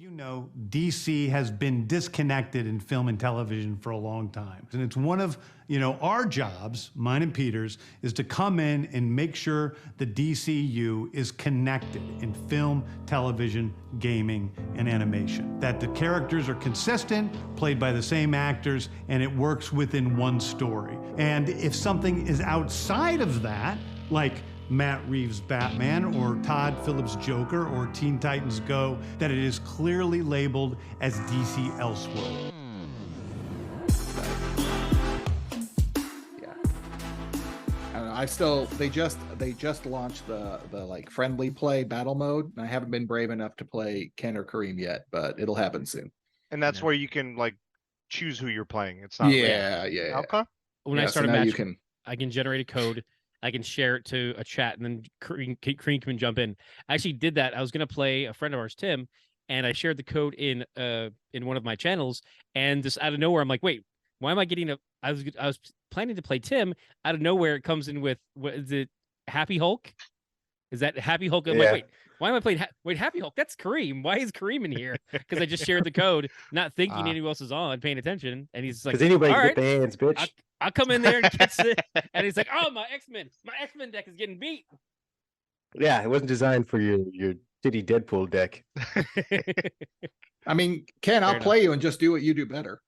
you know, DC has been disconnected in film and television for a long time. And it's one of, our jobs, mine and Peter's, is to come in and make sure the DCU is connected in film, television, gaming, and animation. That the characters are consistent, played by the same actors, and it works within one story. And if something is outside of that, like Matt Reeves' Batman or Todd Phillips' Joker or Teen Titans Go, that it is clearly labeled as DC Elseworld. Yeah. I don't know. They just launched the like friendly play battle mode. And I haven't been brave enough to play Ken or Kareem yet, but it'll happen soon. And that's where you can like choose who you're playing. It's not yeah. Okay. When I start a match, I can generate a code. I can share it to a chat, and then Kareem can jump in. I actually did that. I was going to play a friend of ours, Tim, and I shared the code in one of my channels, and just out of nowhere, I'm like, wait, why am I getting a? I was planning to play Tim. Out of nowhere, it comes in with what is it? Happy Hulk? Is that Happy Hulk? I'm like, wait, why am I playing? Wait, Happy Hulk? That's Kareem. Why is Kareem in here? Because I just shared the code, not thinking anyone else is on, paying attention, and he's like, because anybody all get right, the hands, bitch. I'll come in there and catch it. And he's like, oh, my X-Men deck is getting beat. Yeah, it wasn't designed for your shitty Deadpool deck. I mean, Ken, I'll play you and just do what you do better.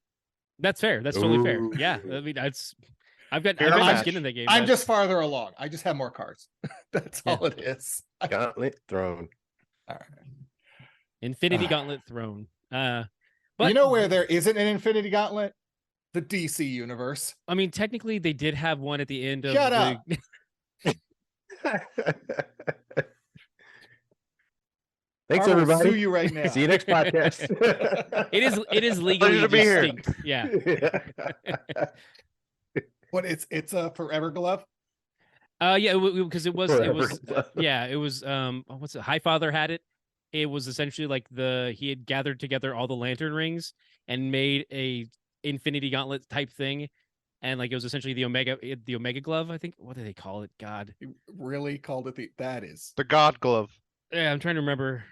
That's fair. That's totally fair. Yeah. I mean, I've got skin in the game. I'm just farther along. I just have more cards. That's all it is. Gauntlet Throne. All right. Infinity Gauntlet Throne. But you know where there isn't an Infinity Gauntlet? The DC universe. I mean, technically, they did have one at the end of. Shut up. Thanks, everybody. Sue you right now. See you next podcast. It is legally distinct. Yeah. What it's a forever glove? Yeah, because it was what's it? Highfather had it. It was essentially like he had gathered together all the lantern rings and made a Infinity Gauntlet type thing, and like it was essentially the Omega glove. I think, what do they call it? God, you really called it the God glove. Yeah, I'm trying to remember.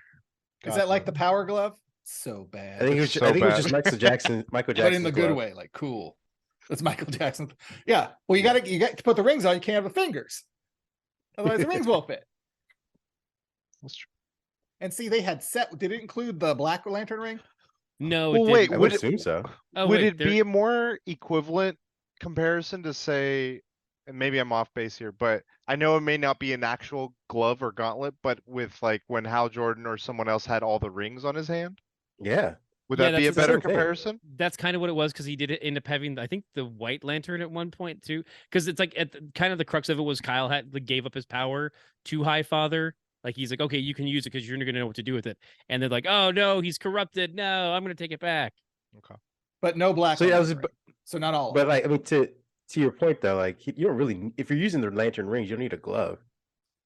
Is that like the power glove? So bad. I think it was just Michael Jackson, but in the good way, like cool. That's Michael Jackson. Yeah. Well, you got to put the rings on. You can't have the fingers, otherwise the rings won't fit. That's true. And see, they had Did it include the Black Lantern ring? No. Well, wait. I would assume so. Would it be a more equivalent comparison to say, and maybe I'm off base here, but I know it may not be an actual glove or gauntlet, but with like when Hal Jordan or someone else had all the rings on his hand? Yeah. Would that be a better comparison? That's kind of what it was, because he did end up having, I think, the White Lantern at one point too. Because it's like kind of the crux of it was Kyle gave up his power to Highfather. Like he's like, okay, you can use it because you're not gonna know what to do with it. And they're like, oh no, he's corrupted. No, I'm gonna take it back. Okay. But no Black. So not all. But like, I mean, to your point though, like you don't really, if you're using the lantern rings, you don't need a glove.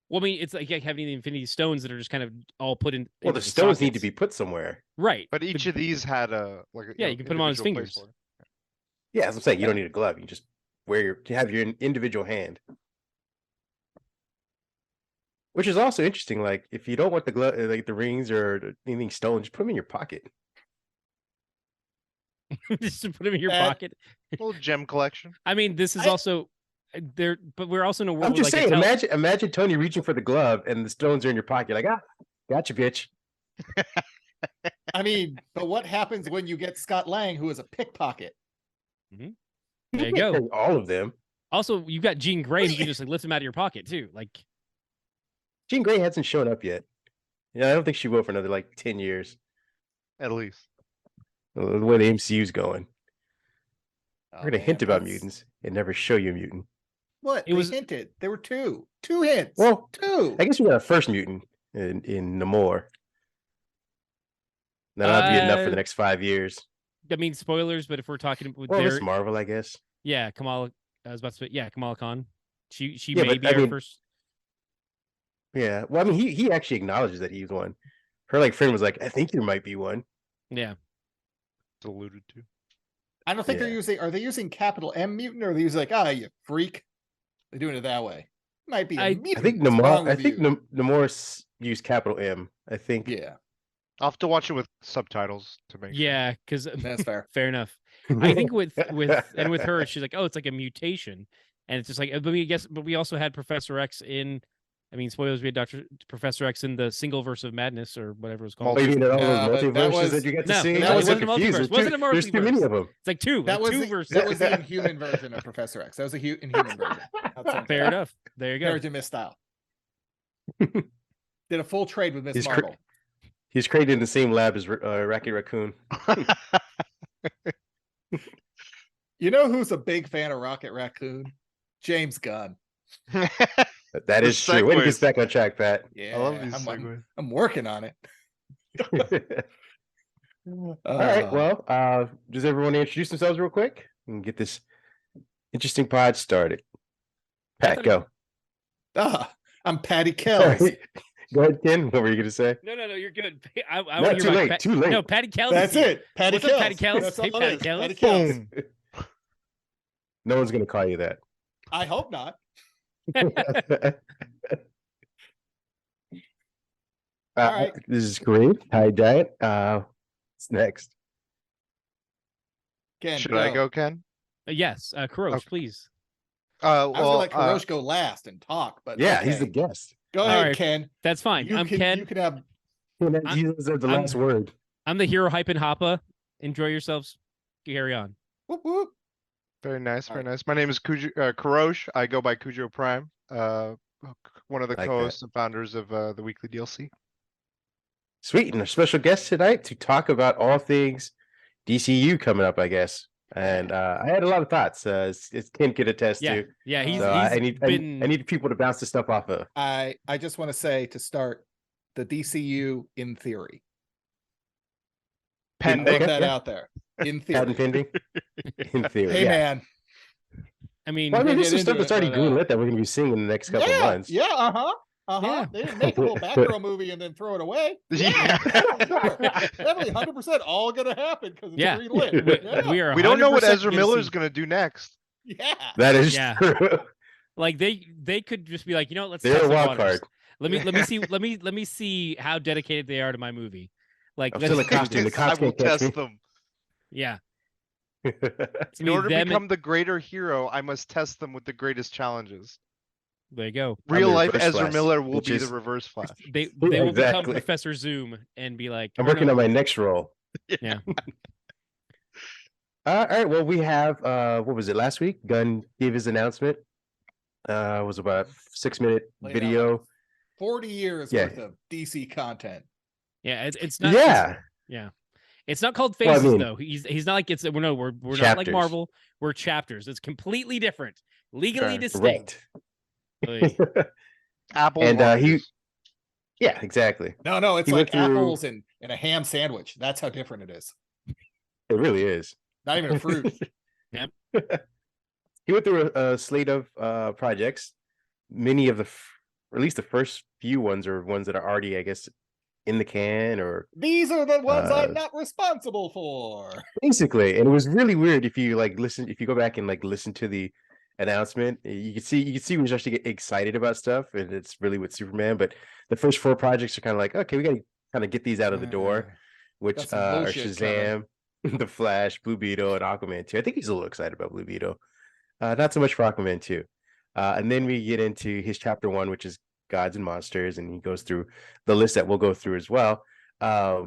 Well, I mean, it's like having the Infinity Stones that are just kind of all put in. Well, the stones need to be put somewhere, right? But each of these had you can put them on his fingers. Yeah, as I'm saying, you don't need a glove. You just have your individual hand. Which is also interesting. Like, if you don't want the glove, like the rings or anything stolen, just put them in your pocket. Just put them in your pocket. Little gem collection. I mean, this is also there, but we're also in a world. I'm just saying. Imagine Tony reaching for the glove and the stones are in your pocket. Like, gotcha, bitch. I mean, but what happens when you get Scott Lang, who is a pickpocket? Mm-hmm. There you go. All of them. Also, you've got Jean Grey, who can just like lift them out of your pocket too. Like. Jean Grey hasn't shown up yet. Yeah, I don't think she will for another like 10 years. At least. The way the MCU's going. We're going to hint about mutants and never show you a mutant. What? They hinted. There were two. Two hints. Well, two. I guess we got a first mutant in Namor. That'll be enough for the next 5 years. I mean, spoilers, but if we're talking with it's Marvel, I guess. Yeah, Kamala. I was about to say, Kamala Khan. She may be our first. Yeah, well, I mean, he actually acknowledges that he's one. Her friend was like, I think there might be one. Yeah, it's alluded to. I don't think they're using. Are they using capital M mutant, or are they using you freak? They're doing it that way. Might be. I think Namor. Namor used capital M. I think. Yeah. I'll have to watch it with subtitles to make sure. Yeah, because That's fair. fair enough. I think with her, she's like, oh, it's like a mutation, and it's just like, but we also had Professor X in. I mean, spoilers. We had Professor X in the Single Verse of Madness or whatever it was called. Oh, you mean all those but that multiverses was- that you got to No, see? that I wasn't so a confused. multiverse. Wasn't a There's too many multiverse. of them. It's like two. That like was two the, verses. that was the Inhuman version of Professor X. That was the Inhuman version. Fair enough. There you go. Marriage and Miss style. Did a full trade with Miss He's Marvel. He's created in the same lab as Rocket Raccoon. You know who's a big fan of Rocket Raccoon? James Gunn. That is true. When he gets segues. back on track, Pat. Yeah, I love these I'm segues. working on it. All right. Well, does everyone introduce themselves real quick and get this interesting pod started? Pat, go. I'm Patty All Kells. right. Go ahead, Ken. What were you going to say? No, you're good. I No, want to too hear late. Too late. No, Patty Kells. That's it. Patty What's up, Kells. Patty Kells? That's Hey, all Patty it is. Kells. Patty Kells. Boom. No one's going to call you that. I hope not. All right. This is Kareem. Hi, Diet. What's next? Ken, Should I go, Ken? Yes, Kurosh, Okay. please. I was gonna let Kurosh go last and talk, but Yeah, okay. he's the guest. Go All ahead, right. Ken. That's fine. You I'm can, Ken. You can have. He deserves the I'm- last word. I'm the hero hype and hoppa. Enjoy yourselves. Carry on. Whoop, whoop. Very nice, All very right. nice. My name is Kurosh. I go by Kujoprime. One of the Like co-hosts and founders of the weekly DLC. Sweet. And a special guest tonight to talk about all things DCU coming up, I guess. And I had a lot of thoughts. As Ken could attest Yeah, to. yeah. He's So I need been. I need people to bounce the stuff off of. I just want to say to start the DCU in theory. Pending. Put Okay, that yeah. out there. In Patent theory. pending. In theory. Hey yeah. man. I mean, Well, I mean, We'll there's get some into stuff that's it, already but, greenlit that we're going to be seeing in the next couple Yeah, of months. yeah, Yeah. They didn't make a little Batgirl movie and then throw it away. Yeah. Sure. Definitely 100% all gonna happen because it's Yeah. greenlit. Yeah. we are. We don't know what 100% Ezra gonna Miller's see- going to do next. Yeah. That is Yeah. true. Like they could just be like, you know what, let's They're test a the wild waters. card. Let me see how dedicated they are to my movie. Like, I'm let's still a do costume. The this. cops I will can't catch me. test them. Yeah. It's In me, order to them, become the greater hero, I must test them with the greatest challenges. there you go. I'm Real the life Reverse Ezra Flash, Miller will be the bitches. reverse Flash. They will become Exactly. Professor Zoom and be like, I'm "Oh, working no." on my next role. Yeah. All right. Well, we have what was it last week? Gunn gave his announcement. It was about a 6-minute Laid out video. 40 years Yeah. worth of DC content. Yeah, it's not. Yeah. It's not called Well, I phases mean- though. He's not like we're not like Chapters. Marvel. We're chapters. It's completely different, legally Okay. distinct. Right. Oy. Apple. And, oranges. Yeah, exactly. No, it's He like went through- apples and a ham sandwich. That's how different it is. It really is. Not even a fruit. He went through a slate of projects. Many of or at least the first few ones are ones that are already, I guess, in the can or These are the ones I'm Uh, not responsible for. basically. And it was really weird if you if you go back and listen to the announcement, you can see he was actually get excited about stuff, and it's really with Superman. But the first 4 projects are kind of like, okay, we got to kind of get these out of the door, which That's some are bullshit, Shazam, The Flash, Blue Beetle, and Aquaman 2. I think he's a little excited about Blue Beetle. Not so much for Aquaman 2. And then we get into his chapter 1, which is Gods and Monsters, and he goes through the list that we'll go through as well. I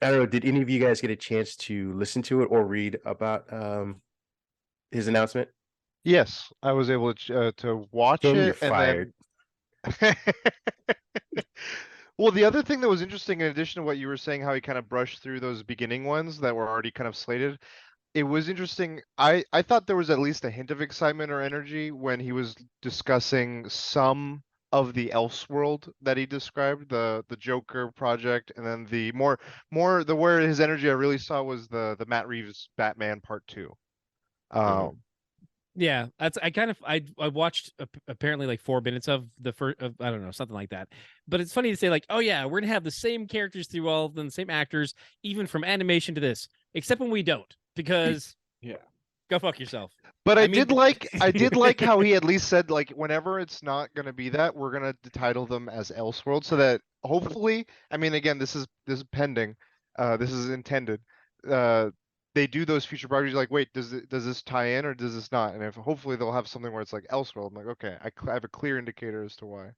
don't know, did any of you guys get a chance to listen to it or read about his announcement? Yes, I was able to watch Ken, it. you're fired. Then... Well, the other thing that was interesting, in addition to what you were saying, how he kind of brushed through those beginning ones that were already kind of slated, it was interesting. I thought there was at least a hint of excitement or energy when he was discussing some of the Elseworld that he described, the Joker project, and then the more where his energy I really saw was the Matt Reeves Batman Part 2. Yeah, I watched apparently like 4 minutes of the first of, I don't know, something like that. But it's funny to say like, oh yeah, we're gonna have the same characters through all of them, the same actors, even from animation to this, except when we don't, because Yeah. Go fuck yourself. But I I mean, did like how he at least said like whenever it's not gonna be that, we're gonna title them as Elseworld so that hopefully, I mean again, this is pending, this is intended. They do those future properties like, wait, does this tie in or does this not? And if hopefully they'll have something where it's like Elseworld. I'm like, okay, I have a clear indicator as to why.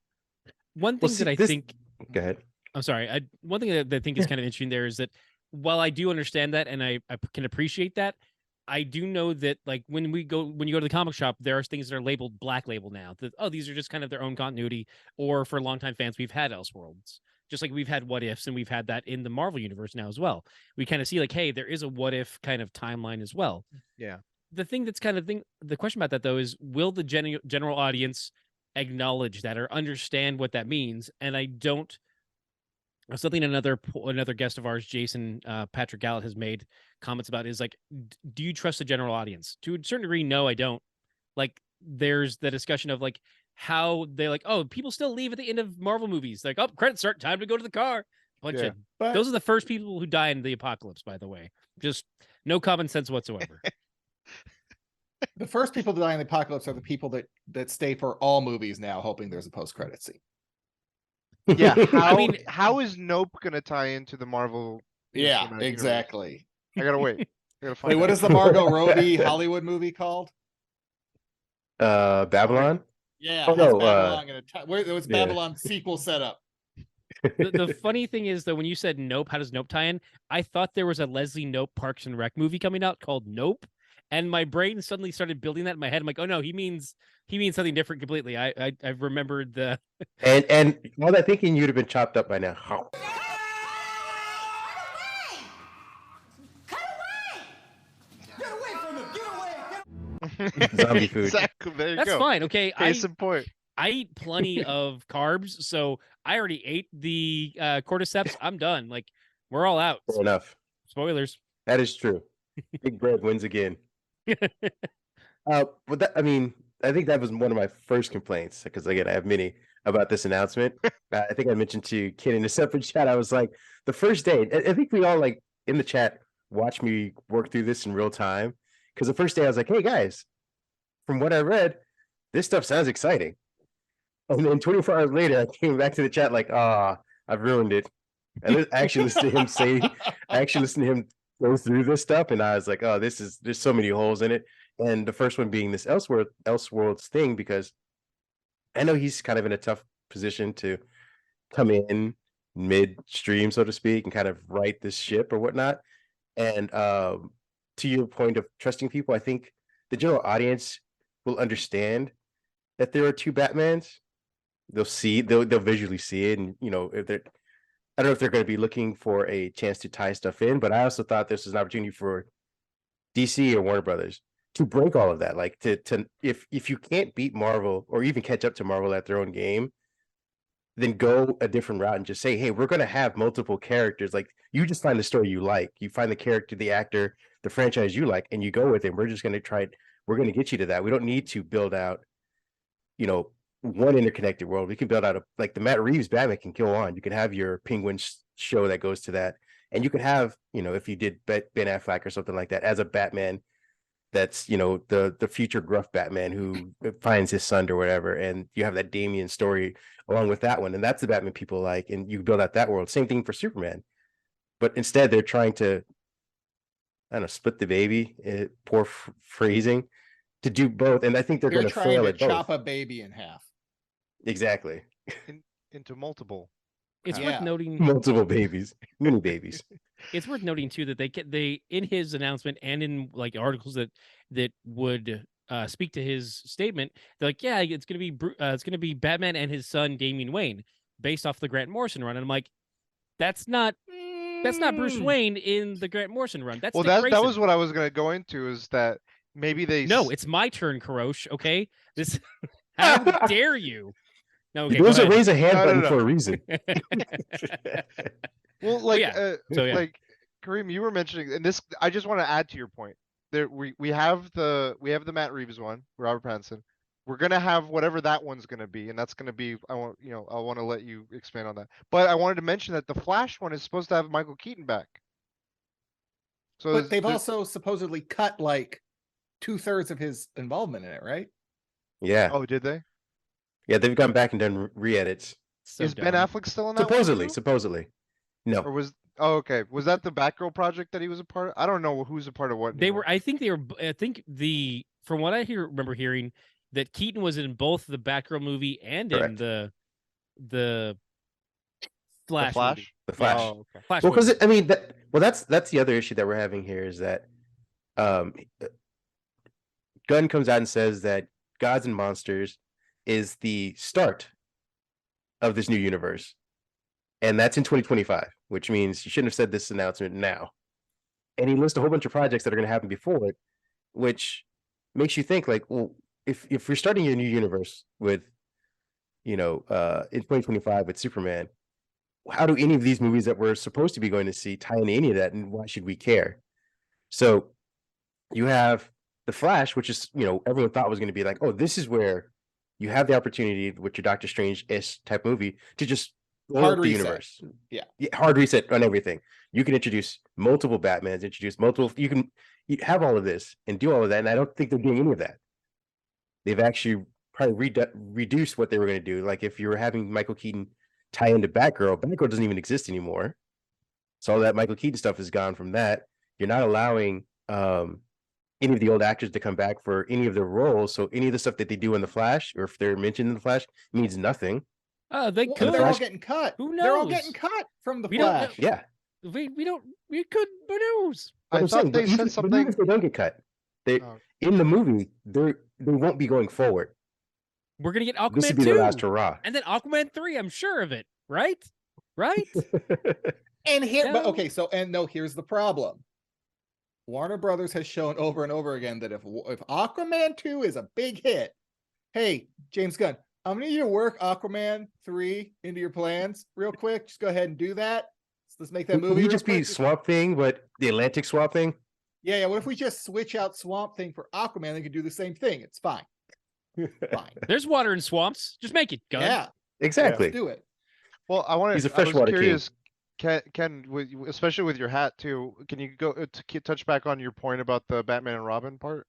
one thing that I think. Go ahead. I'm sorry. One thing that I think is kind of interesting there is that while I do understand that and I can appreciate that, I do know that like when you go to the comic shop, there are things that are labeled Black Label now. That these are just kind of their own continuity. Or for longtime fans, we've had Elseworlds, just like we've had What Ifs, and we've had that in the Marvel universe now as well. We kind of see like, hey, there is a What If kind of timeline as well. Yeah. The thing that's kind of the question about that though is, will the general audience acknowledge that or understand what that means? And I don't. Something another guest of ours, Jason Patrick Gallant, has made comments about is like, do you trust the general audience? To a certain degree, no, I don't. Like, there's the discussion of like how they like, oh, people still leave at the end of Marvel movies. Like, oh, credits start, time to go to the car. Those are the first people who die in the apocalypse, by the way. Just no common sense whatsoever. The first people to die in the apocalypse are the people that stay for all movies now, hoping there's a post-credit scene. Yeah, how is Nope gonna tie into the Marvel? Yeah, exactly. I gotta wait. Wait, what is the Margot Robbie Hollywood movie called? Babylon. Yeah, oh, no, Babylon where there was Babylon sequel setup. The funny thing is though, when you said Nope, how does Nope tie in? I thought there was a Leslie Nope Parks and Rec movie coming out called Nope, and my brain suddenly started building that in my head. I'm like, oh no, he means something different completely. I've remembered the and all that thinking, you'd have been chopped up by now. Zombie food. Exactly. There you That's go. fine. Okay, Case in point. I eat plenty of carbs, so I already ate the cordyceps. I'm done. Like, we're all out. Fair enough. Spoilers. That is true. Big Bread wins again. But that, I mean, I think that was one of my first complaints because again, I have many about this announcement. I think I mentioned to Ken in a separate chat. I was like, the first day, I think we all like in the chat watched me work through this in real time. Because the first day I was like, hey guys, from what I read, this stuff sounds exciting. And then 24 hours later, I came back to the chat like, I've ruined it. And I actually listened to him go through this stuff, and I was like, oh, there's so many holes in it. And the first one being this Elseworlds thing, because I know he's kind of in a tough position to come in midstream, so to speak, and kind of right this ship or whatnot. And to your point of trusting people, I think the general audience will understand that there are two Batmans. They'll visually see it, and if they're, I don't know if they're going to be looking for a chance to tie stuff in, but I also thought this was an opportunity for DC or Warner Brothers to break all of that. Like to if you can't beat Marvel or even catch up to Marvel at their own game, then go a different route and just say, hey, we're going to have multiple characters. Like, you just find the story you like, you find the character, the actor, the franchise you like, and you go with it. We're just going to try it. We're going to get you to that. We don't need to build out, one interconnected world. We can build out like the Matt Reeves Batman can go on. You can have your Penguin show that goes to that. And you could have, if you did Ben Affleck or something like that as a Batman, that's, the future gruff Batman who finds his son or whatever. And you have that Damian story along with that one. And that's the Batman people like, and you build out that world. Same thing for Superman. But instead they're trying to, I don't know, split the baby, poor phrasing, to do both. And I think they're going to fail at both. Chop a baby in half. Exactly. Into multiple. It's worth noting multiple babies, mini babies. It's worth noting too that they in his announcement and in like articles that would speak to his statement, they're like, yeah, it's gonna be Batman and his son Damian Wayne based off the Grant Morrison run. And I'm like, that's not Bruce Wayne in the Grant Morrison run. That's that was what I was gonna go into, is that maybe No, it's my turn, Kurosh. Okay, this how dare you? No, okay, there's a raise a hand button for a reason. Well, like, like Kareem, you were mentioning, and this, I just want to add to your point. There, we have the Matt Reeves one, Robert Pattinson. We're gonna have whatever that one's gonna be, and that's gonna be. I want to let you expand on that. But I wanted to mention that the Flash one is supposed to have Michael Keaton back. So, but they've also supposedly cut like 2/3 of his involvement in it, right? Yeah, Oh, did they? yeah, they've gone back and done re-edits. So Is Ben dumb. Affleck still in that one too? Supposedly. No. Or was oh okay. Was that the Batgirl project that he was a part of? I don't know who's a part of what. They anymore. were. I think they were. I think from what I remember hearing, that Keaton was in both the Batgirl movie and Correct. in the Flash. The Flash? Movie. The Flash. Oh, okay. Flash. Well, because movie. I mean, that's the other issue that we're having here is that Gunn comes out and says that Gods and Monsters is the start of this new universe, and that's in 2025, which means you shouldn't have said this announcement now. And he lists a whole bunch of projects that are going to happen before it, which makes you think like, well, if you're starting a new universe with, in 2025 with Superman, how do any of these movies that we're supposed to be going to see tie into any of that, and why should we care? So you have the Flash, which is, everyone thought was going to be like, oh, this is where you have the opportunity with your Doctor Strange-ish type movie to just Hard the reset. universe. Yeah. Hard reset on everything. You can introduce multiple Batmans, you have all of this and do all of that, and I don't think they're doing any of that. They've actually probably reduced what they were going to do. Like if you were having Michael Keaton tie into Batgirl doesn't even exist anymore. So all that Michael Keaton stuff is gone from that. You're not allowing any of the old actors to come back for any of their roles. So any of the stuff that they do in the Flash, or if they're mentioned in the Flash, means nothing. Oh, they Well, could. they're all getting cut. Who They're all knows? getting cut from the We don't Flash. know. Yeah. We could. Who knows? But I I'm thought saying, they but even said something. if they don't get cut, they Oh. in the movie they won't be going forward. We're gonna get This Aquaman would be 2, their last hurrah. and then Aquaman 3. I'm sure of it. Right? Right? And here, but No. okay, so here's the problem. Warner Brothers has shown over and over again that if Aquaman 2 is a big hit, hey, James Gunn, I'm gonna need you to work Aquaman 3 into your plans real quick. Just go ahead and do that. Let's make that movie. Can you real just be quick. Swamp Thing, but the Atlantic Swamp Thing? Yeah. What if we just switch out Swamp Thing for Aquaman? They could do the same thing. It's fine. Fine. There's water in swamps. Just make it, Gun. Yeah, Exactly. let's do it. Well, I He's a was freshwater king. curious, Ken, especially with your hat too. Can you go to touch back on your point about the Batman and Robin part?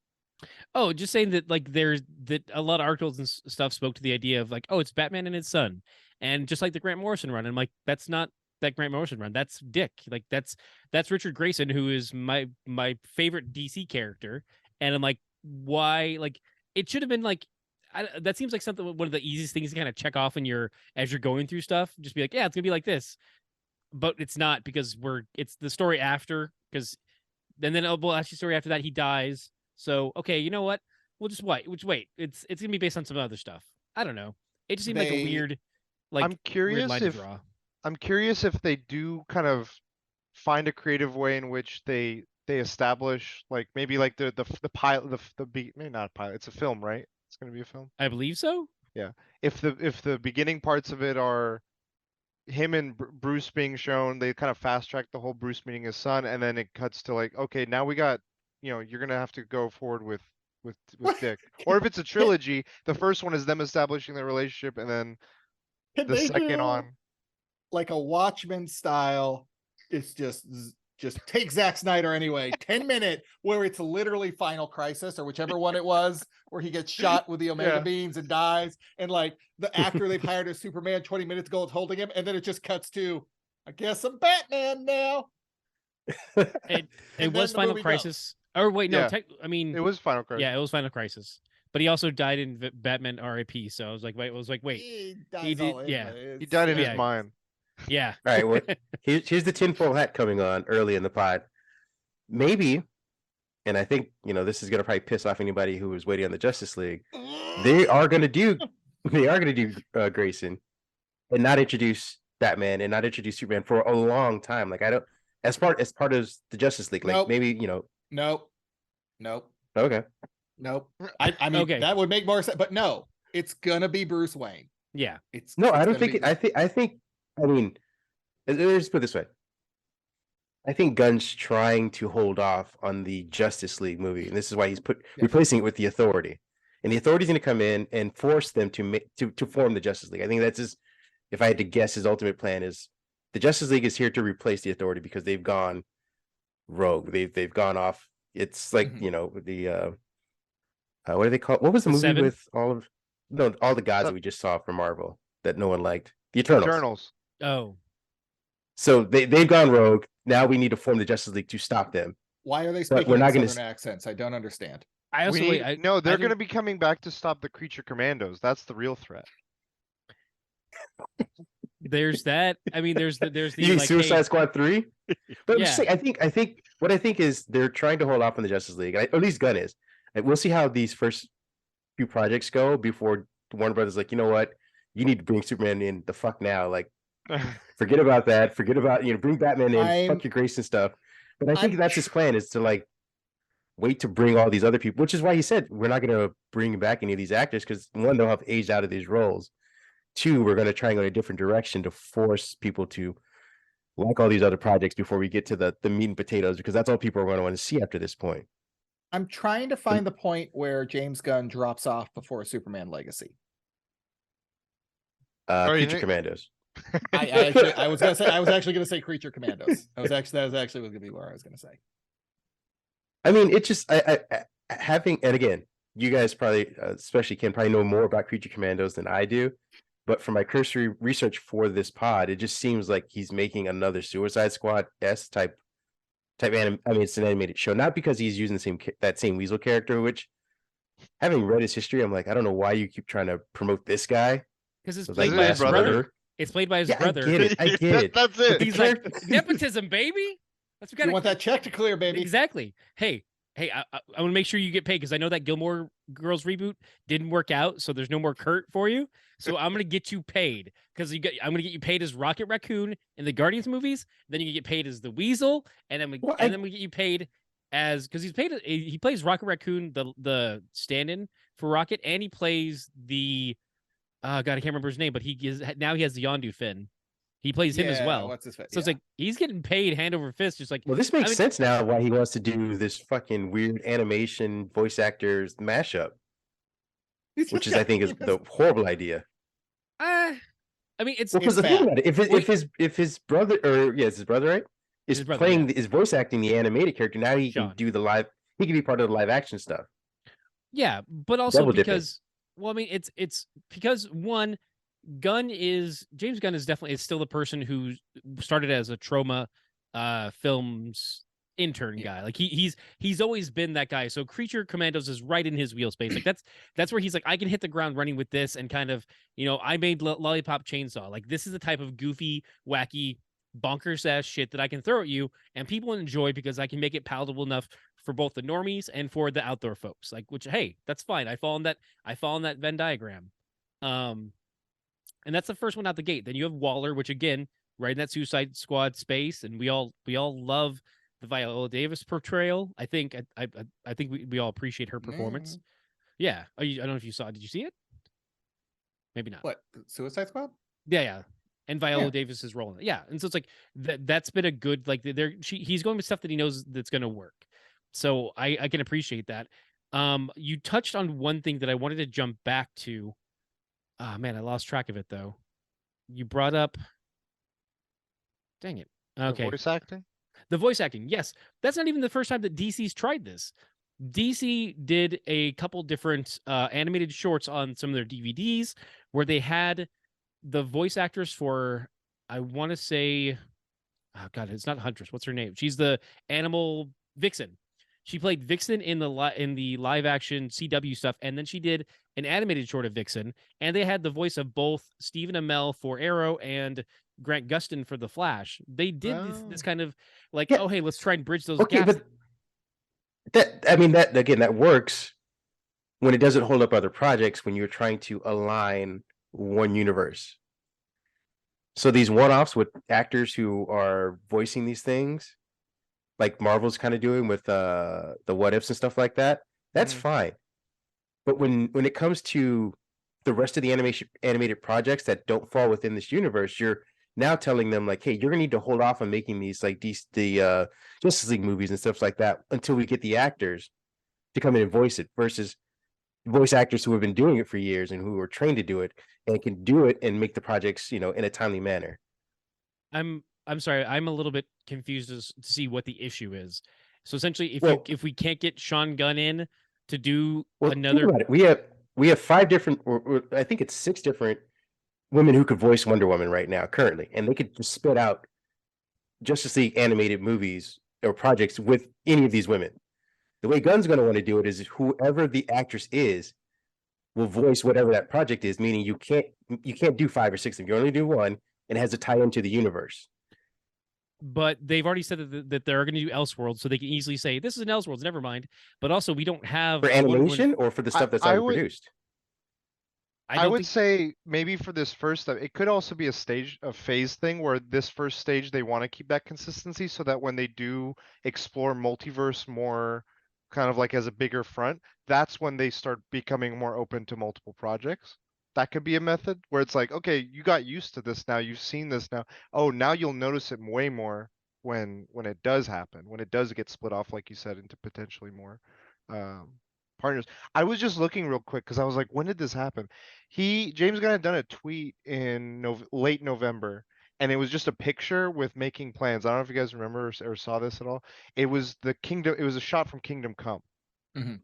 Oh, just saying that there's that a lot of articles and stuff spoke to the idea of like, oh, it's Batman and his son, and just like the Grant Morrison run, and I'm like, that's not that Grant Morrison run. That's Dick. Like that's Richard Grayson, who is my favorite DC character, and I'm like, why? Like it should have been like. That seems like something one of the easiest things to kind of check off as you're going through stuff. Just be like, yeah, it's gonna be like this, but it's not because it's the story after because then we'll ask you story after that he dies. So okay, you know what? We'll just wait. It's gonna be based on some other stuff. I don't know. It just seemed like a weird. Like I'm curious weird line to draw. I'm curious if they do kind of find a creative way in which they establish like maybe like the pilot maybe not a pilot. It's a film, right? It's going to be a film. I believe so. Yeah. If the beginning parts of it are him and Bruce being shown, they kind of fast track the whole Bruce meeting his son, and then it cuts to like, okay, now we got, you're gonna have to go forward with Dick. Or if it's a trilogy, the first one is them establishing their relationship, and then Can the they second do, on. like a Watchmen style, it's just take Zack Snyder anyway, 10-minute where it's literally Final Crisis or whichever one it was, where he gets shot with the Omega beams and dies, and like the actor they've hired as Superman 20 minutes ago is holding him, and then it just cuts to, I guess I'm Batman now. It was Final Crisis. Or wait, no, Yeah. it was Final Crisis. Yeah, it was Final Crisis. But he also died in Batman R.I.P. So I was like, wait. He He did- yeah. He died in Yeah. his mind. Yeah. All right. Well, here's the tinfoil hat coming on early in the pod. Maybe, and I think this is gonna probably piss off anybody who was waiting on the Justice League. They are gonna do Grayson, and not introduce Batman and not introduce Superman for a long time. Like I don't, as part of the Justice League. Like Nope. maybe Nope. Okay. Nope. I mean, Okay. that would make more sense, but no, it's gonna be Bruce Wayne. Yeah. No, I don't gonna think be it. I think. I mean, let's put it this way. I think Gunn's trying to hold off on the Justice League movie, and this is why he's replacing it with the Authority, and the Authority's going to come in and force them to form the Justice League. I think that's his. If I had to guess, his ultimate plan is the Justice League is here to replace the Authority because they've gone rogue. They've gone off. It's like the what do they call? What was the The movie Seven? with all the guys that we just saw from Marvel that no one liked? The Eternals. Eternals. Oh, So they've gone rogue. Now we need to form the Justice League to stop them. Why are they But speaking we're in not gonna Southern accents? I don't understand. I also No, they're I going to don't- be coming back to stop the Creature Commandos. That's the real threat. There's that. I mean, there's the You mean like, Suicide hey, Squad 3? But I'm just Yeah. saying, what I think is they're trying to hold off on the Justice League. Or at least Gunn is. Like, we'll see how these first few projects go before Warner Brothers like, you know what? You need to bring Superman in the fuck now. Like, forget about that. Forget about, bring Batman in, fuck your grace and stuff. But I think that's his plan, is to like wait to bring all these other people, which is why he said we're not going to bring back any of these actors, because one, they'll have aged out of these roles. Two, we're going to try and go in a different direction to force people to like all these other projects before we get to the meat and potatoes, because that's all people are going to want to see after this point. I'm trying to find the point where James Gunn drops off before Superman Legacy. you Creature think- Commandos. I was actually gonna say Creature Commandos. That was actually gonna be where I was gonna say. I mean, it just I having, and again, you guys probably, especially Ken, probably know more about Creature Commandos than I do. But for my cursory research for this pod, it just seems like he's making another Suicide Squad type anim. I mean, it's an animated show, not because he's using that same Weasel character. Which, having read his history, I'm like, I don't know why you keep trying to promote this guy. because it's So, played like, by his his brother? brother. It's played by his Yeah, brother. I get it. I get it. That's it. He's like nepotism, baby. That's what You want that check to clear, baby? Exactly. Hey, I want to make sure you get paid, because I know that Gilmore Girls reboot didn't work out, so there's no more Kurt for you. So I'm gonna get you paid, because I'm gonna get you paid as Rocket Raccoon in the Guardians movies. Then you get paid as the Weasel, and then we get you paid as, because he plays Rocket Raccoon, the stand-in for Rocket, and he plays the God, I can't remember his name, but he has the Yondu Finn. He plays him as well. What's his face? So it's like he's getting paid hand over fist, just like, Well, this makes sense now why he wants to do this fucking weird animation voice actors mashup, which is, I think, is the horrible idea. I mean, it's Because the bad. thing about it, if his brother, it's his brother, right, is His brother, playing is voice acting the animated character, now he Sean. can do the live. He can be part of the live action stuff. yeah, but also Double dipping. because, well, I mean, it's because one, James Gunn is still the person who started as a Trauma films intern guy. Like he's always been that guy. So Creature Commandos is right in his wheel space. Like that's where he's like, I can hit the ground running with this, and kind of, I made Lollipop Chainsaw. Like, this is the type of goofy, wacky, bonkers ass shit that I can throw at you and people enjoy, because I can make it palatable enough for both the normies and for the outdoor folks. Like, which, hey, that's fine. I fall in that Venn diagram. And that's the first one out the gate. Then you have Waller, which, again, right in that Suicide Squad space, and we all love the Viola Davis portrayal. I think we all appreciate her performance. Yeah. I don't know if you saw it. Did you see it? Maybe not. What, Suicide Squad? Yeah. And Viola Davis's role in it. Yeah. And so it's like that's been a good, like, he's going with stuff that he knows that's going to work. So I can appreciate that. You touched on one thing that I wanted to jump back to. Ah, man, I lost track of it though. You brought up. Dang it. Okay. The voice acting? The voice acting. Yes. That's not even the first time that DC's tried this. DC did a couple different animated shorts on some of their DVDs where they had the voice actors for, I want to say, oh God, it's not Huntress. What's her name? She's the animal Vixen. She played Vixen in the live action CW stuff, and then she did an animated short of Vixen, and they had the voice of both Stephen Amell for Arrow and Grant Gustin for The Flash. They did this kind of like, oh, hey, let's try and bridge those gaps. But that works when it doesn't hold up other projects, when you're trying to align one universe. So these one-offs with actors who are voicing these things, like Marvel's kind of doing with the what ifs and stuff like that, that's fine. But when it comes to the rest of the animated projects that don't fall within this universe, you're now telling them like, hey, you're gonna need to hold off on making these like the Justice League movies and stuff like that until we get the actors to come in and voice it, versus voice actors who have been doing it for years and who are trained to do it and can do it and make the projects, in a timely manner. I'm sorry, I'm a little bit confused as to see what the issue is. So essentially, if we can't get Sean Gunn in, to do Think another. about it. We have 5 different, or I think it's 6 different women who could voice Wonder Woman right now currently, and they could just spit out Justice League animated movies or projects with any of these women. The way Gunn's going to want to do it is whoever the actress is will voice whatever that project is, meaning you can't do 5 or 6 of them. You only do one, and it has to tie into the universe. But they've already said that they're going to do Elseworlds, so they can easily say this is an Elseworlds. Never mind. But also, we don't have For animation or for the stuff that's already produced. I would say maybe for this first step, it could also be a phase thing where this first stage they want to keep that consistency so that when they do explore multiverse more kind of like as a bigger front, that's when they start becoming more open to multiple projects. That could be a method where it's like, okay, you got used to this now, you've seen this now. Oh, now you'll notice it way more when it does happen, when it does get split off, like you said, into potentially more partners. I was just looking real quick because I was like, when did this happen? James Gunn had done a tweet in late November, and it was just a picture with making plans. I don't know if you guys remember or saw this at all. It was it was a shot from Kingdom Come. Mm-hmm.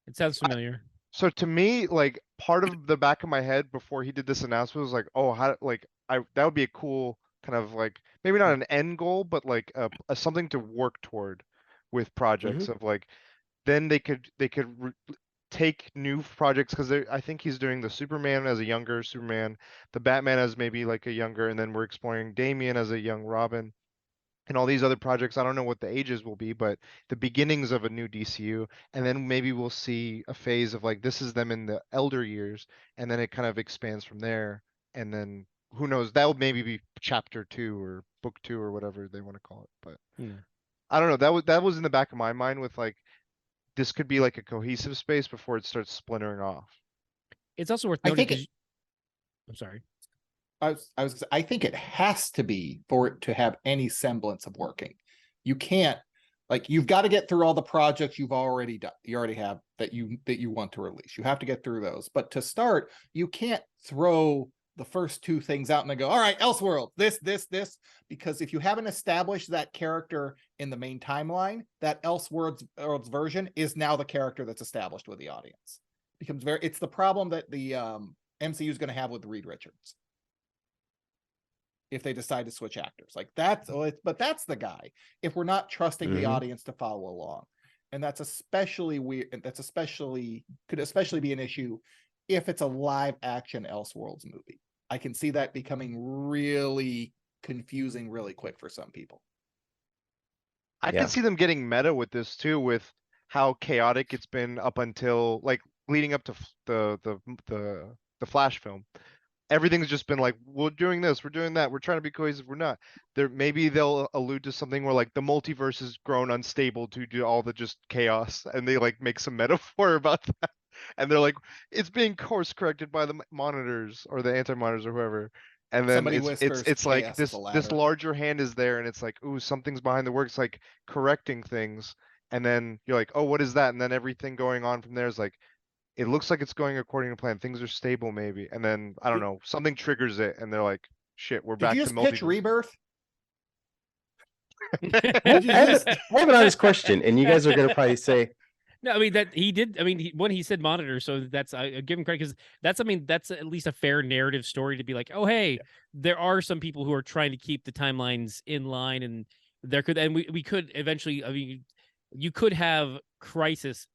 It sounds familiar. So to me, like part of the back of my head before he did this announcement was like, oh, how that would be a cool kind of like maybe not an end goal, but like a something to work toward with projects of like then they could take new projects because I think he's doing the Superman as a younger Superman, the Batman as maybe like a younger, and then we're exploring Damian as a young Robin. And all these other projects, I don't know what the ages will be, but the beginnings of a new DCU, and then maybe we'll see a phase of like this is them in the elder years, and then it kind of expands from there, and then who knows, that will maybe be chapter 2 or book 2 or whatever they want to call it. But I don't know, that was in the back of my mind with like this could be like a cohesive space before it starts splintering off. It's also worth noting. I'm sorry. I think it has to be for it to have any semblance of working. You can't, like, you've got to get through all the projects you've already done. You already have that you want to release. You have to get through those. But to start, you can't throw the first 2 things out and then go, all right, Elseworld, this, because if you haven't established that character in the main timeline, that Elseworlds version is now the character that's established with the audience. It's the problem that the MCU is going to have with Reed Richards. If they decide to switch actors like that, but that's the guy. If we're not trusting the audience to follow along, and that's especially weird. And could especially be an issue if it's a live action Elseworlds movie. I can see that becoming really confusing really quick for some people. I can see them getting meta with this too, with how chaotic it's been up until like leading up to the Flash film. Everything's just been like, we're doing this, we're doing that, we're trying to be cohesive, we're not. Maybe they'll allude to something where like the multiverse has grown unstable to do all the just chaos, and they like make some metaphor about that. And they're like, it's being course corrected by the monitors or the anti-monitors or whoever. And then it's like this larger hand is there, and it's like, ooh, something's behind the works, like correcting things. And then you're like, oh, what is that? And then everything going on from there is like, it looks like it's going according to plan. Things are stable, maybe. And then I don't know, something triggers it, and they're like, shit, we're back to multiverse. Did you just pitch Rebirth? I have an honest question, and you guys are going to probably say, no, I mean that he did. I mean, when he said monitor, so that's I give him credit because that's. I mean, that's at least a fair narrative story to be like, oh, hey, there are some people who are trying to keep the timelines in line, and there could, and we could eventually. I mean, you could have a crisis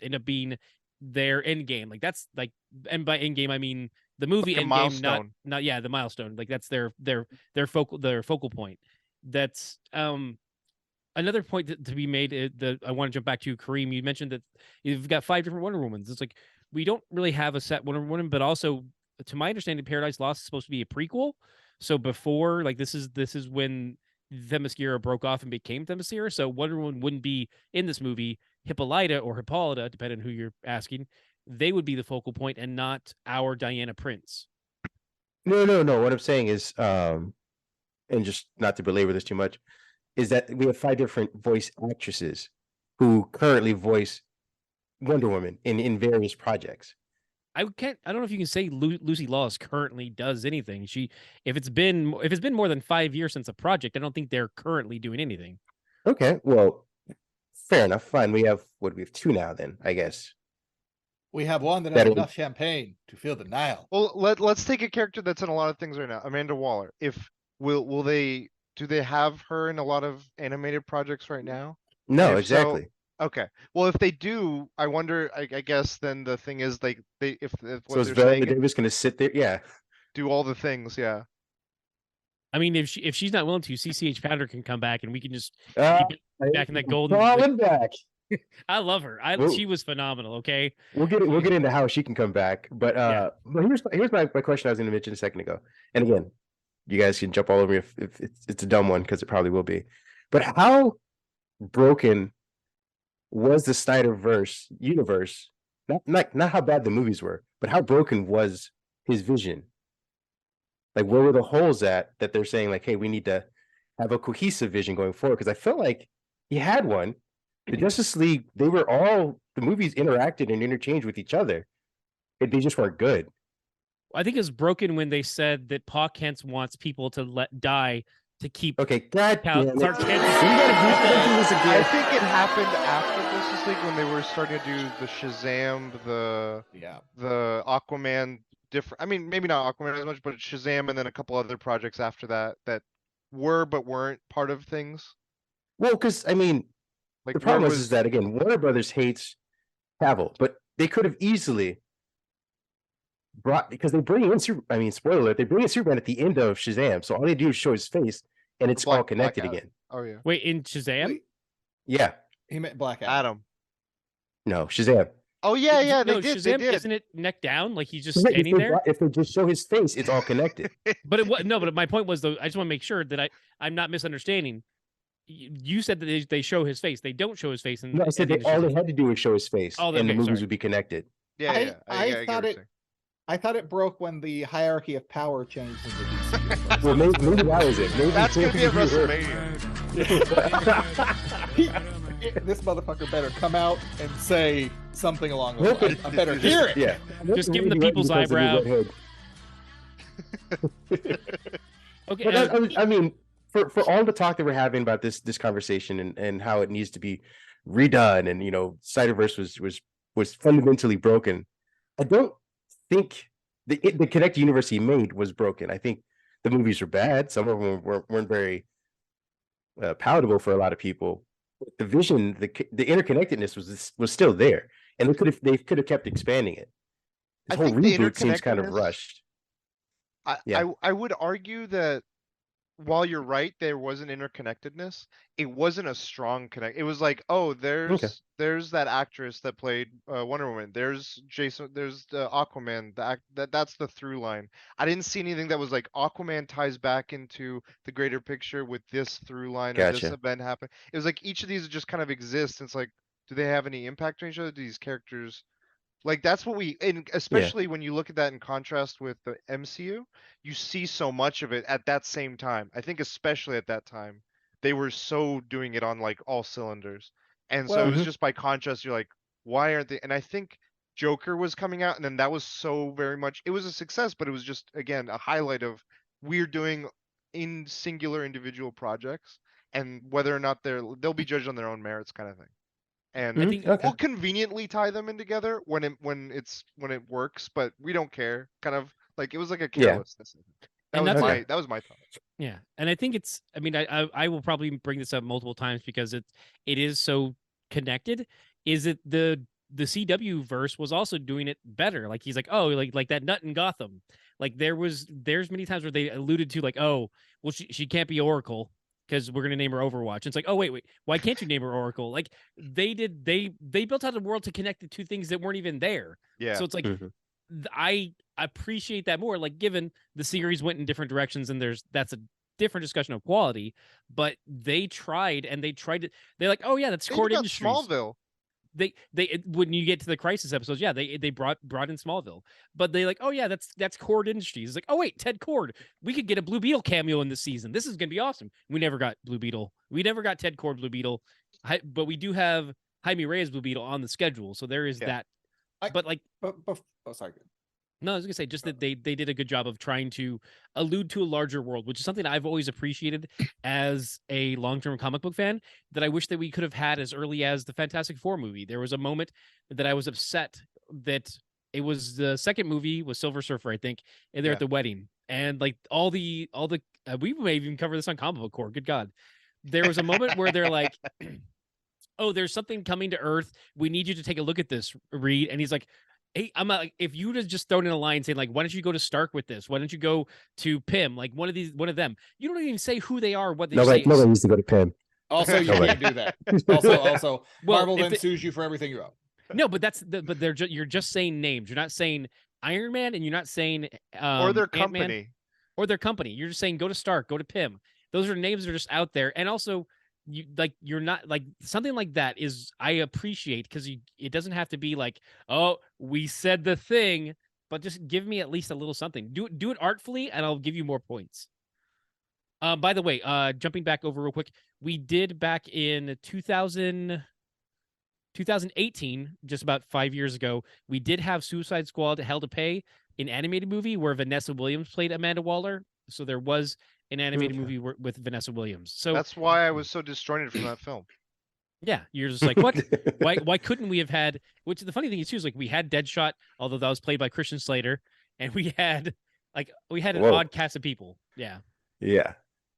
end up being their end game. Like that's like, and by end game I mean the movie like end game, not the milestone. Like that's their focal point. That's another point to be made. I want to jump back to Kareem. You mentioned that you've got 5 different Wonder Womans. It's like we don't really have a set Wonder Woman, but also, to my understanding, Paradise Lost is supposed to be a prequel. So before, like this is when Themyscira broke off and became Themyscira. So Wonder Woman wouldn't be in this movie. Hippolyta or Hippolyta, depending on who you're asking, they would be the focal point and not our Diana Prince. No. What I'm saying is, and just not to belabor this too much, is that we have 5 different voice actresses who currently voice Wonder Woman in various projects. I don't know if you can say Lucy Lawless currently does anything. If it's been more than 5 years since a project, I don't think they're currently doing anything. Okay, well, fair enough. Fine. We have two now then, I guess. We have one that has Better- enough champagne to fill the Nile. Well, let's take a character that's in a lot of things right now. Amanda Waller. Do they have her in a lot of animated projects right now? No, If so- exactly. Okay. Well, if they do, I wonder. I guess then the thing is, like, if what So is they're Viola saying, Davis going to sit there? Yeah. do all the things. Yeah. I mean, if she's not willing to, CCH Pounder can come back and we can just Uh, keep it back in that golden. Crawling back. I love her. Whoa. She was phenomenal. Okay. We'll get into how she can come back, but Yeah. but here's my question I was going to mention a second ago. And again, you guys can jump all over me if it's a dumb one, because it probably will be. But how broken was the Snyderverse universe? Not how bad the movies were, but how broken was his vision? Like, where were the holes that they're saying, like, hey, we need to have a cohesive vision going forward? Because I felt like he had one. The Justice League, the movies interacted and interchanged with each other. They just weren't good. I think it's broken when they said that Pa Kent wants people to let die to keep. Okay, God damn it. Clark Kent- We gotta do this I again. think it happened after Justice League when they were starting to do the Shazam, the Aquaman. Different. I mean, maybe not Aquaman as much, but Shazam, and then a couple other projects after that were but weren't part of things. Well, because I mean, Like, the problem where is that again, Warner Brothers hates Cavill, but they could have easily brought, because they bring in spoiler alert, they bring in Superman at the end of Shazam, so all they do is show his face and it's all connected Adam. again. Oh yeah, Wait, in Shazam? Wait, Yeah. he meant Black Adam. Adam. No, Shazam. Oh yeah, yeah, No, they did. Shazam, They did. isn't it neck down? Like he's just If standing they there? if they just show his face, it's all connected. But but my point was though, I just want to make sure that I'm not misunderstanding. You said that they show his face. They don't show his face. No, I said all they had to do was show his face, Oh, and the okay, movies sorry. would be connected. Yeah, I- yeah. I get what thought you're it- saying. I thought it broke when the hierarchy of power changed in the DCU. Well, maybe that was it. Maybe That's gonna be at maybe- WrestleMania. This motherfucker better come out and say something along those lines. I better hear it. Yeah. Just give him the Maybe people's because of the eyebrow. red hood. Okay. But I mean, for all the talk that we're having about this conversation and how it needs to be redone, and Snyderverse was fundamentally broken. I don't think the connected universe he made was broken. I think the movies were bad. Some of them weren't very palatable for a lot of people. The vision, the interconnectedness was still there, and they could have kept expanding it. I This whole think the reboot seems kind of interconnectedness- rushed. I would argue that while you're right, there was an interconnectedness. It wasn't a strong connect. It was like, oh, there's that actress that played Wonder Woman. There's Jason. There's the Aquaman. That's the through line. I didn't see anything that was like Aquaman ties back into the greater picture with this through line or this Gotcha. event happen. It was like each of these just kind of exist. It's like, do they have any impact on each other? Do these characters? Like that's what and especially when you look at that in contrast with the MCU, you see so much of it at that same time. I think especially at that time, they were so doing it on like all cylinders. And so it was just by contrast, you're like, why aren't they? And I think Joker was coming out, and then that was so very much, it was a success, but it was just, again, a highlight of we're doing in singular individual projects, and whether or not they'll be judged on their own merits kind of thing. And I think we'll conveniently tie them in together when it works, but we don't care. Kind of like it was like a carelessness. And That that's was my thought. Yeah, and I think it's. I mean, I will probably bring this up multiple times because it is so connected. Is it the CW verse was also doing it better? Like he's like, oh, like that nut in Gotham. Like there's many times where they alluded to like, oh, well she can't be Oracle because we're gonna name her Overwatch. And it's like, oh wait, why can't you name her Oracle? Like they built out a world to connect the two things that weren't even there. Yeah. So it's like I appreciate that more. Like given the series went in different directions, and that's a different discussion of quality, but they tried to. They're like, oh yeah, that's core industries. Smallville. They when you get to the Crisis episodes, yeah, they brought in Smallville, but they like, oh yeah, that's Cord Industries. It's like, oh wait, Ted Cord, we could get a Blue Beetle cameo in this season. This is gonna be awesome. We never got Blue Beetle. We never got Ted Cord Blue Beetle, but we do have Jaime Reyes Blue Beetle on the schedule, so there is that. But like, oh, sorry. No, I was gonna say just that they did a good job of trying to allude to a larger world, which is something I've always appreciated as a long-term comic book fan. That I wish that we could have had as early as the Fantastic Four movie. There was a moment that I was upset that it was the second movie was Silver Surfer, I think, and they're at the wedding, and like all the we may even cover this on Comic Book Core. Good God, there was a moment where they're like, "Oh, there's something coming to Earth. We need you to take a look at this, Reed," and he's like. Hey, I'm like, if you just thrown in a line saying like, why don't you go to Stark with this? Why don't you go to Pym? Like one of them. You don't even say who they are, what they say. Nobody used to go to Pym. Also, you Nobody. can't do that. Also, Well, Marvel if then they- sues you for everything you own. No, but you're just saying names. You're not saying Iron Man, and you're not saying Or their Ant-Man company. or their company. You're just saying go to Stark, go to Pym. Those are names that are just out there, and also you're not like something like that is I appreciate because it doesn't have to be like, oh, we said the thing, but just give me at least a little something. Do it artfully, and I'll give you more points. By the way, jumping back over real quick, we did back in 2018, just about 5 years ago, we did have Suicide Squad Hell to Pay, an animated movie where Vanessa Williams played Amanda Waller. So there was an animated movie with Vanessa Williams. So That's why I was so disjointed from that film. yeah, you're just like, what? Why couldn't we have had? Which the funny thing is too is like we had Deadshot, although that was played by Christian Slater, and we had an Whoa. odd cast of people. Yeah. Yeah.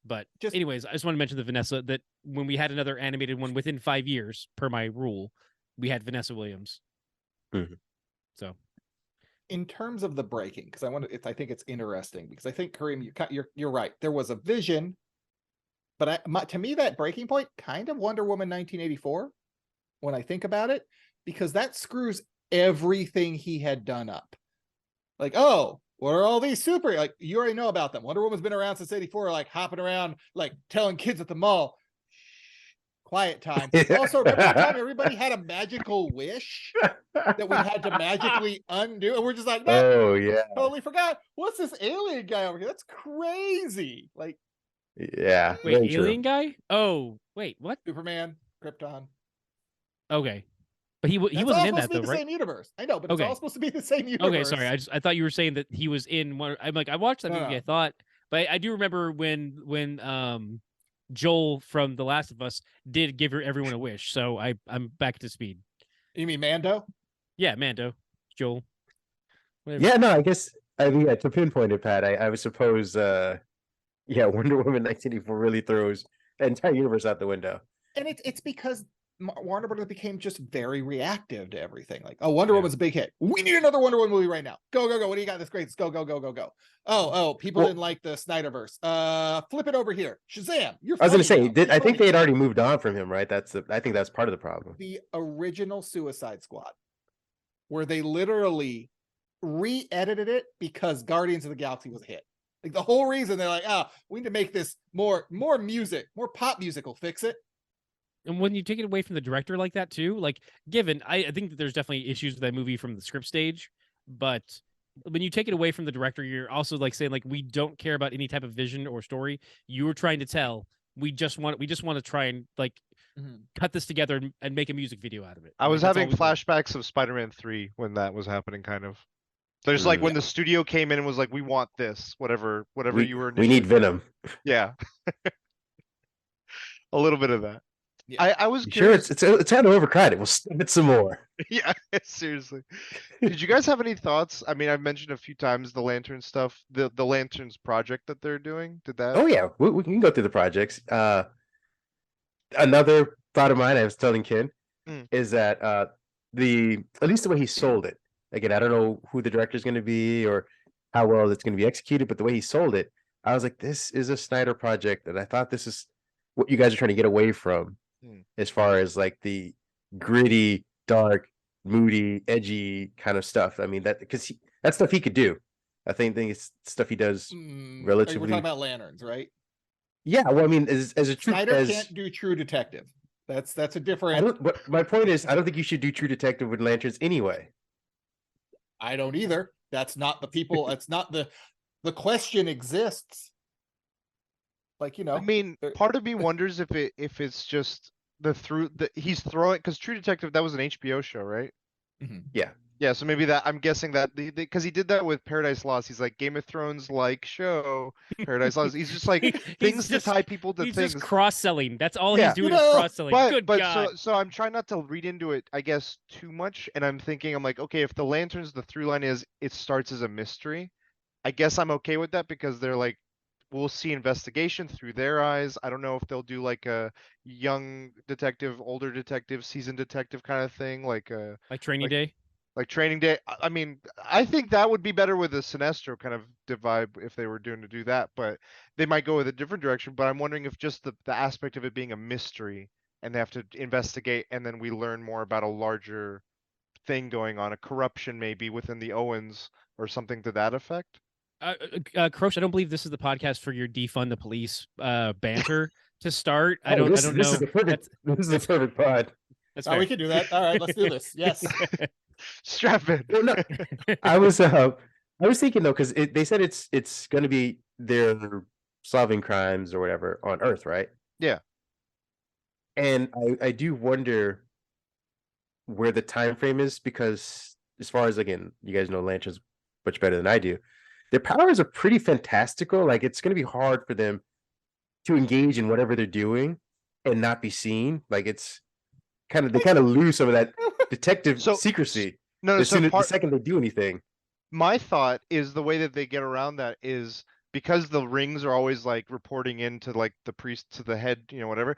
But anyways, I just want to mention the Vanessa that when we had another animated one within 5 years, per my rule, we had Vanessa Williams. Mhm. So, In terms of the breaking, because I think it's interesting because I think Kareem, you're right. There was a vision, but to me that breaking point kind of Wonder Woman 1984 when I think about it, because that screws everything he had done up. Like, oh, what are all these super? Like, you already know about them. Wonder Woman's been around since '84, like hopping around, like telling kids at the mall, shh, quiet time. Also, remember the time everybody had a magical wish that we had to magically undo? And we're just like, no, Oh yeah. totally forgot. What's this alien guy over here? That's crazy. Like, Yeah. wait, very true. alien guy? Oh, wait, what? Superman, Krypton. Okay, but he That's wasn't all in that supposed to though, be the right? same universe. I know, but it's Okay. all supposed to be the same universe. Okay, sorry. I thought you were saying that he was in one. I'm like, I watched that No, movie. no. I thought, but I do remember when Joel from The Last of Us did give everyone a wish. So I'm back to speed. You mean Mando? Yeah, Mando, Joel. Whatever. Yeah, no, I guess yeah, to pinpoint it, Pat, I would suppose yeah, Wonder Woman 1984 really throws the entire universe out the window. And it's because Warner Brothers became just very reactive to everything. Like, oh, Wonder Woman's a big hit. We need another Wonder Woman movie right now. Go, go, go. What do you got? That's great. Let's go, go, go, go, go. Oh, people didn't like the Snyderverse. Flip it over here. Shazam. I was going to say, I think they had already moved on from him, right? I think that's part of the problem. The original Suicide Squad, where they literally re-edited it because Guardians of the Galaxy was a hit. Like the whole reason they're like, we need to make this more music, more pop music will fix it. And when you take it away from the director like that too, like given, I think that there's definitely issues with that movie from the script stage, but when you take it away from the director, you're also like saying like, we don't care about any type of vision or story you were trying to tell. We just want to try and like cut this together and make a music video out of it. I was Like, having flashbacks of Spider-Man 3 when that was happening, kind of. There's like when the studio came in and was like, we want this, whatever you were. We need Venom. Yeah. A little bit of that. Yeah. I was curious. curious. It's kind of overcrowded. We'll stop it some more. Yeah, seriously. Did you guys have any thoughts? I mean, I've mentioned a few times the Lantern stuff, the Lanterns project that they're doing. Did that? Oh yeah, we can go through the projects. Another thought of mine, I was telling Ken, is that at least the way he sold it. Again, I don't know who the director is going to be or how well it's going to be executed, but the way he sold it, I was like, this is a Snyder project, and I thought this is what you guys are trying to get away from, as far as like the gritty, dark, moody, edgy kind of stuff. I mean, because that's stuff he could do. I think it's stuff he does relatively. We're talking about Lanterns, right? Yeah, well, I mean, as a true Snyder can't do True Detective. That's a different. But my point is, I don't think you should do True Detective with Lanterns anyway. I don't either. That's not the people. That's not the question exists. Like, you know, I mean, part of me wonders if it's just he's throwing, because True Detective, that was an HBO show, right? Yeah. Yeah, so maybe that I'm guessing that because he did that with Paradise Lost. He's like Game of Thrones like show, Paradise Lost. He's just like things to tie people to he's things. just cross-selling. That's all Yeah. he's doing You is know, cross-selling. Good But God. so I'm trying not to read into it, I guess, too much. And I'm thinking, I'm like, okay, if the lanterns, the through line is it starts as a mystery, I guess I'm okay with that because they're like, we'll see investigation through their eyes. I don't know if they'll do like a young detective, older detective, seasoned detective kind of thing, like Training like Day. like Training Day. I mean, I think that would be better with a Sinestro kind of vibe if they were doing to do that, but they might go with a different direction. But I'm wondering if just the aspect of it being a mystery and they have to investigate and then we learn more about a larger thing going on, a corruption maybe within the Owens or something to that effect. Kurosh, I don't believe this is the podcast for your defund the police banter to start. I Oh, don't this know. is the perfect. This is the perfect pod. That's Oh, fair. we can do that. All right, let's do this. Yes. Strap in. Well, no, I was thinking though, because they said it's going to be their solving crimes or whatever on Earth, right? Yeah. And I do wonder where the time frame is, because as far as, again, you guys know Lanterns much better than I do. Their powers are pretty fantastical. Like, it's going to be hard for them to engage in whatever they're doing and not be seen. Like, it's they kind of lose some of that detective secrecy No, the second they do anything. My thought is the way that they get around that is because the rings are always like reporting into like the priest to the head, whatever.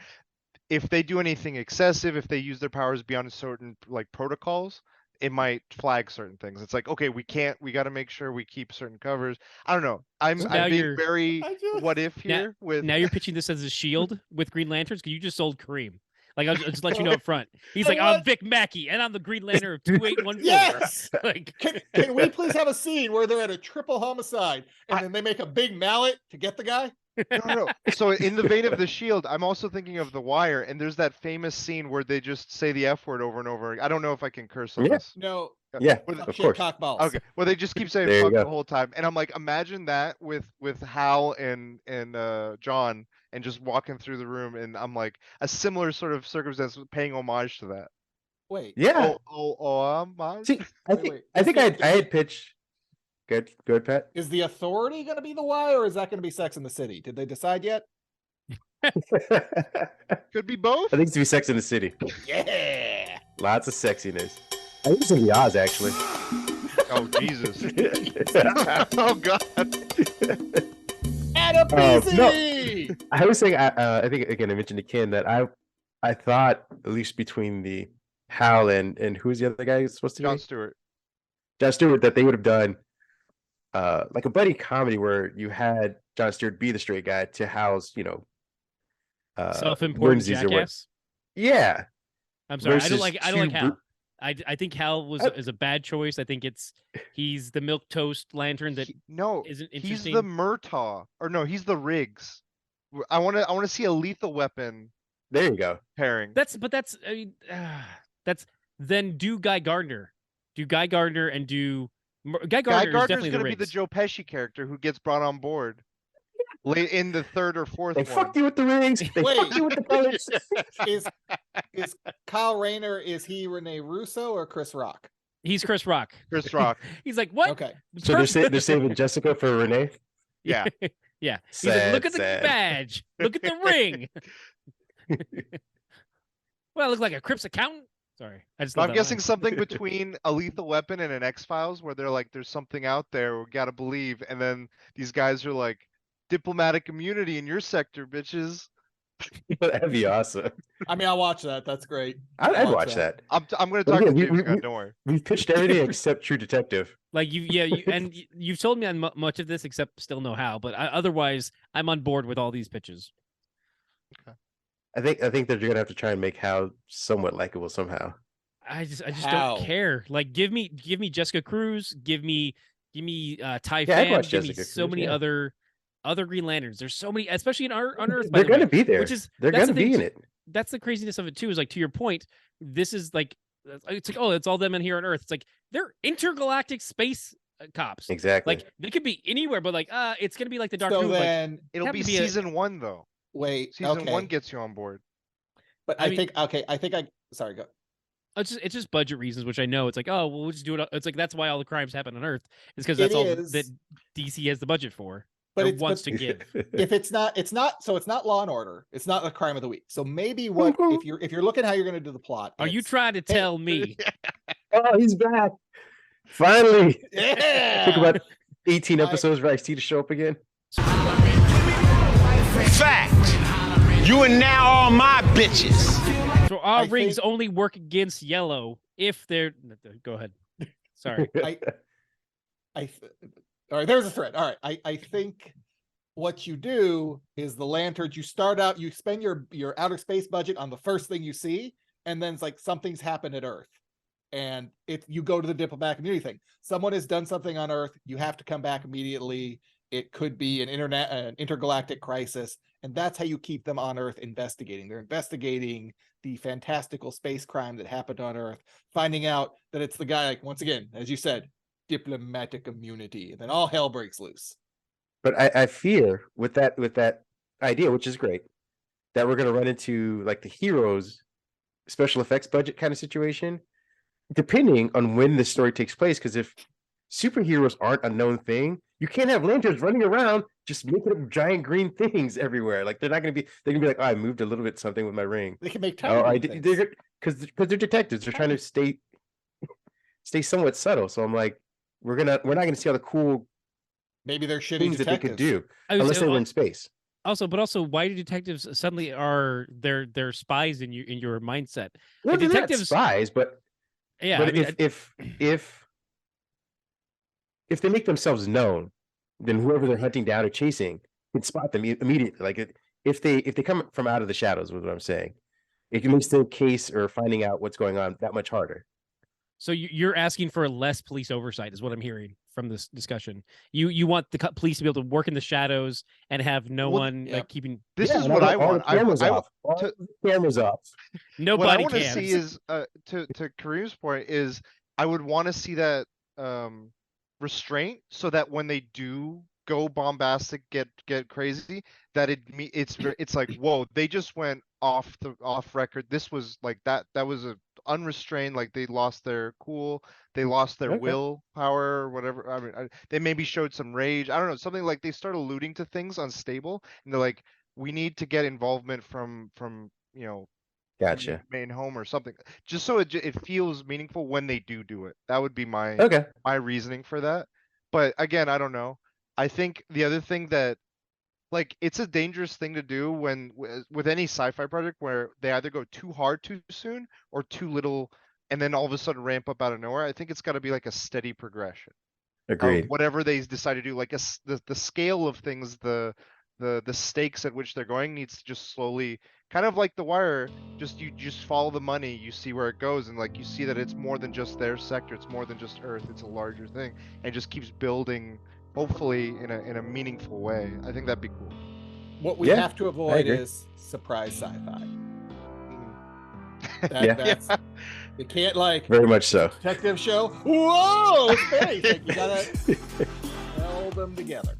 If they do anything excessive, if they use their powers beyond certain like protocols, it might flag certain things. It's like, okay, we got to make sure we keep certain covers. I don't know. I'm being very what if here with now you're pitching this as a shield with Green Lanterns because you just sold Kareem. Like, I'll just let you know up front. He's like, I'm Vic Mackey, and I'm the Green Lantern of 2814. Yes. Like, can we please have a scene where they're at a triple homicide and then they make a big mallet to get the guy? No. So in the vein of the Shield, I'm also thinking of The Wire, and there's that famous scene where they just say the F word over and over. I don't know if I can curse on this. No. Yeah, Of course. Cock balls. Okay. Well, they just keep saying There you fuck go. the whole time, and I'm like, imagine that with Hal and John, and just walking through the room, and I'm like, a similar sort of circumstance, paying homage to that. Wait. Yeah. Homage. See, I think I had pitched. Good, Pat. Is the Authority going to be the Y, or is that going to be Sex in the City? Did they decide yet? Could be both. I think it's to be Sex in the City. Yeah. Lots of sexiness. I think it's in the Oz, actually. Oh Jesus. Oh God. At a PC. No. I was saying, I think again I mentioned to Ken that I thought, at least between the Hal and who's the other guy who's supposed to be? John Stewart, that they would have done like a buddy comedy where you had John Stewart be the straight guy to Hal's, self-important whimsies or what. jackass. Yeah. I'm sorry. I don't like two Hal. I think Hal is a bad choice. I think he's the milk toast lantern that isn't interesting. He's the Murtaugh, or no, he's the Riggs. I want to see a Lethal Weapon. There you go. Pairing. That's then do Guy Gardner. Do Guy Gardner and do Guy Gardner is definitely going to the be the Joe Pesci character who gets brought on board late in the third or fourth They one. fucked you with the rings. They fucked you with the colors. Is Kyle Rayner, is he Rene Russo or Chris Rock? He's Chris Rock. Chris Rock. He's like, what? Okay. So they're saving Jessica for Renee? Yeah. Yeah. He's like, look at the badge. Look at the ring. Well, I look like a Crips accountant. Sorry. I'm guessing something between a Lethal Weapon and an X-Files where they're like, there's something out there, we gotta believe. And then these guys are like, diplomatic immunity in your sector, bitches. That'd be awesome. I mean, I'll watch that. That's great. I'd watch that. I'm going to talk to James Gunn, don't worry. We've pitched everything except True Detective. Like you've told me on much of this except still know how, but otherwise I'm on board with all these pitches. Okay. I think that you're gonna have to try and make Hal somewhat likable somehow. I just don't care. Like give me Jessica Cruz, give me Ty Fan, give me so many other Green Lanterns. There's so many, especially on Earth. They're gonna be there. They're gonna be in it. That's the craziness of it too. Is like, to your point, this is like, it's like, oh, it's all them in here on Earth. It's like they're intergalactic space cops. Exactly. Like they could be anywhere, but like it's gonna be like the Dark So Room. then like, it'll be season 1 though. Wait, Season 1 gets you on board. But sorry, go. It's just budget reasons, which I know. It's like, oh, well, we'll just do it. It's like that's why all the crimes happen on Earth. It's because that's all that DC has the budget for. But it wants to give. If it's not Law and Order. It's not a crime of the week. So maybe if you're looking how you're going to do the plot. Are you trying to tell me? Oh, he's back. Finally. Yeah. Took about 18 episodes for Ice-T to show up again. Fact. You and now all my bitches. So our rings only work against yellow if they're. Go ahead. Sorry. All right, there's a thread. All right, I think what you do is the lanterns. You start out, you spend your outer space budget on the first thing you see, and then it's like something's happened at Earth, and you go to the diplomatic community thing. Someone has done something on Earth. You have to come back immediately. It could be an intergalactic crisis, and that's how you keep them on Earth investigating. They're investigating the fantastical space crime that happened on Earth, finding out that it's the guy, like, once again, as you said, diplomatic immunity, and then all hell breaks loose. But I fear with that idea, which is great, that we're going to run into like the heroes special effects budget kind of situation, depending on when the story takes place. Because if superheroes aren't a known thing, you can't have lanterns running around just making up giant green things everywhere. Like they're going to be like, oh, I moved a little bit something with my ring. They can make tiny things. Because they're detectives. They're trying to stay somewhat subtle. So I'm like, we're not gonna see all the cool maybe they're shitty things detectives that they could do unless they were in space. Also, why do detectives suddenly are they're spies in your mindset? Well, like, detectives not spies, but yeah. But if they make themselves known, then whoever they're hunting down or chasing can spot them immediately. Like if they come from out of the shadows, is what I'm saying. It makes the case or finding out what's going on that much harder. So you're asking for less police oversight, is what I'm hearing from this discussion. You want the police to be able to work in the shadows and have no one like keeping. This is what I want. Cameras off. Cameras off. No what body I want to cams. see is to Kareem's point is I would want to see that restraint so that when they do go bombastic, get crazy, that it's like, whoa, they just went off record. This was like that was a unrestrained, like they lost their cool, they lost their willpower or whatever. I mean, they maybe showed some rage, I don't know, something like they start alluding to things unstable and they're like, we need to get involvement from Gotcha. main home or something, just so it feels meaningful when they do it. That would be my reasoning for that. But again, I don't know. I think the other thing that, like, it's a dangerous thing to do when with any sci-fi project where they either go too hard too soon or too little and then all of a sudden ramp up out of nowhere. I think it's got to be like a steady progression. Agreed. Whatever they decide to do, like the scale of things, the stakes at which they're going needs to just slowly, kind of like The Wire, you just follow the money, you see where it goes, and like you see that it's more than just their sector, it's more than just Earth, it's a larger thing, and it just keeps building, hopefully in a meaningful way. I think that'd be cool. What we have to avoid is surprise sci-fi. That's you can't, like, very much so. Detective show. Whoa, space! Like, you gotta meld them together.